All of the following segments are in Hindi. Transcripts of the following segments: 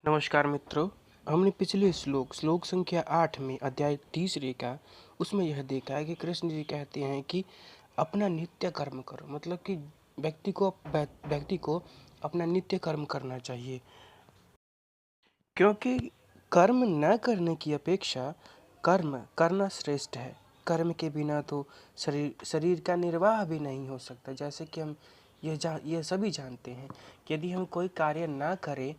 नमस्कार मित्रों। हमने पिछले श्लोक संख्या 8 में अध्याय तीसरे का उसमें यह देखा है कि कृष्ण जी कहते हैं कि अपना नित्य कर्म करो, मतलब कि व्यक्ति को अपना नित्य कर्म करना चाहिए, क्योंकि कर्म न करने की अपेक्षा कर्म करना श्रेष्ठ है। कर्म के बिना तो शरीर का निर्वाह भी नहीं हो सकता। जैसे कि हम यह सभी जानते हैं कि यदि हम कोई कार्य ना करें,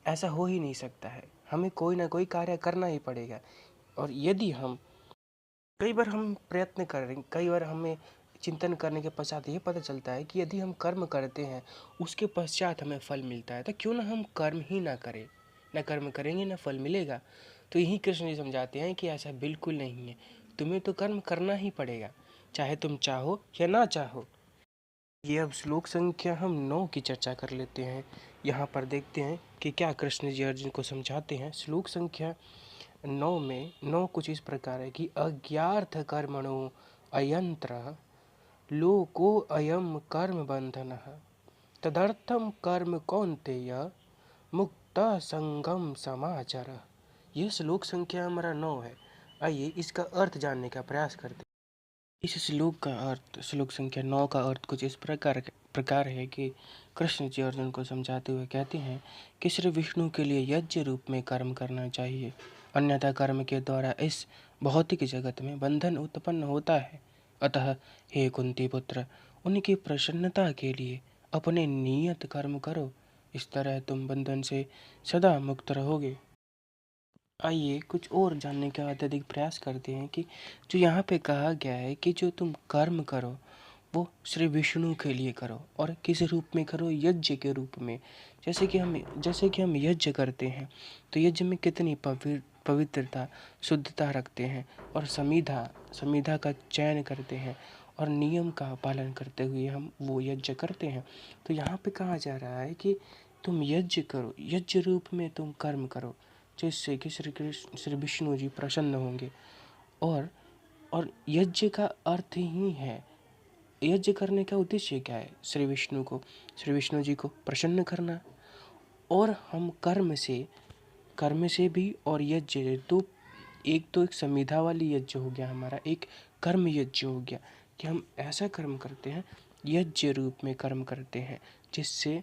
ऐसा हो ही नहीं सकता है। हमें कोई ना कोई कार्य करना ही पड़ेगा। और यदि हम कई बार हम प्रयत्न कर रहे हैं, कई बार हमें चिंतन करने के पश्चात ये पता चलता है कि यदि हम कर्म करते हैं उसके पश्चात हमें फल मिलता है, तो क्यों ना हम कर्म ही ना करें। ना कर्म करेंगे ना फल मिलेगा। तो यही कृष्ण जी समझाते हैं कि ऐसा बिल्कुल नहीं है। तुम्हें तो कर्म करना ही पड़ेगा, चाहे तुम चाहो या ना चाहो। ये अब श्लोक संख्या हम 9 की चर्चा कर लेते हैं। यहाँ पर देखते हैं कि क्या कृष्ण जी अर्जुन को समझाते हैं। श्लोक संख्या 9 में 9 कुछ इस प्रकार है कि अज्ञार्थ कर्मणो अयंत्र लोको अयम कर्म बंधनः तदर्थम कर्म कौन्तेय मुक्त संगम समाचर। यह श्लोक संख्या हमारा 9 है। आइए इसका अर्थ जानने का प्रयास करते हैं। इस श्लोक संख्या 9 का अर्थ कुछ इस प्रकार है कि कृष्ण जी अर्जुन को समझाते हुए कहते हैं कि श्री विष्णु के लिए यज्ञ रूप में कर्म करना चाहिए, अन्यथा कर्म के द्वारा इस भौतिक जगत में बंधन उत्पन्न होता है। अतः हे कुंती पुत्र, उनकी प्रसन्नता के लिए अपने नियत कर्म करो, इस तरह तुम बंधन से सदा मुक्त रहोगे। आइए कुछ और जानने का अत्यधिक प्रयास करते हैं कि जो यहाँ पे कहा गया है कि जो तुम कर्म करो वो श्री विष्णु के लिए करो, और किस रूप में करो, यज्ञ के रूप में। जैसे कि हम यज्ञ करते हैं तो यज्ञ में कितनी पवित्रता शुद्धता रखते हैं, और समिधा का चयन करते हैं, और नियम का पालन करते हुए हम वो यज्ञ करते हैं। तो यहाँ पे कहा जा रहा है कि तुम यज्ञ करो, यज्ञ रूप में तुम कर्म करो, जिससे कि श्री विष्णु जी प्रसन्न होंगे। और यज्ञ का अर्थ ही है, यज्ञ करने का उद्देश्य क्या है, श्री विष्णु जी को प्रसन्न करना। और हम कर्म से भी, और यज्ञ तो एक संविधा वाली यज्ञ हो गया हमारा, एक कर्म यज्ञ हो गया कि हम ऐसा कर्म करते हैं, यज्ञ रूप में कर्म करते हैं, जिससे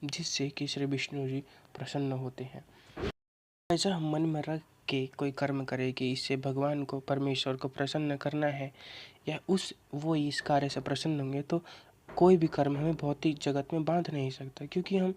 जिससे कि श्री विष्णु जी प्रसन्न होते हैं। ऐसा हम मन में रख के कोई कर्म करे कि इससे भगवान को, परमेश्वर को प्रसन्न करना है, या वो इस कार्य से प्रसन्न होंगे, तो कोई भी कर्म हमें भौतिक जगत में बांध नहीं सकता, क्योंकि हम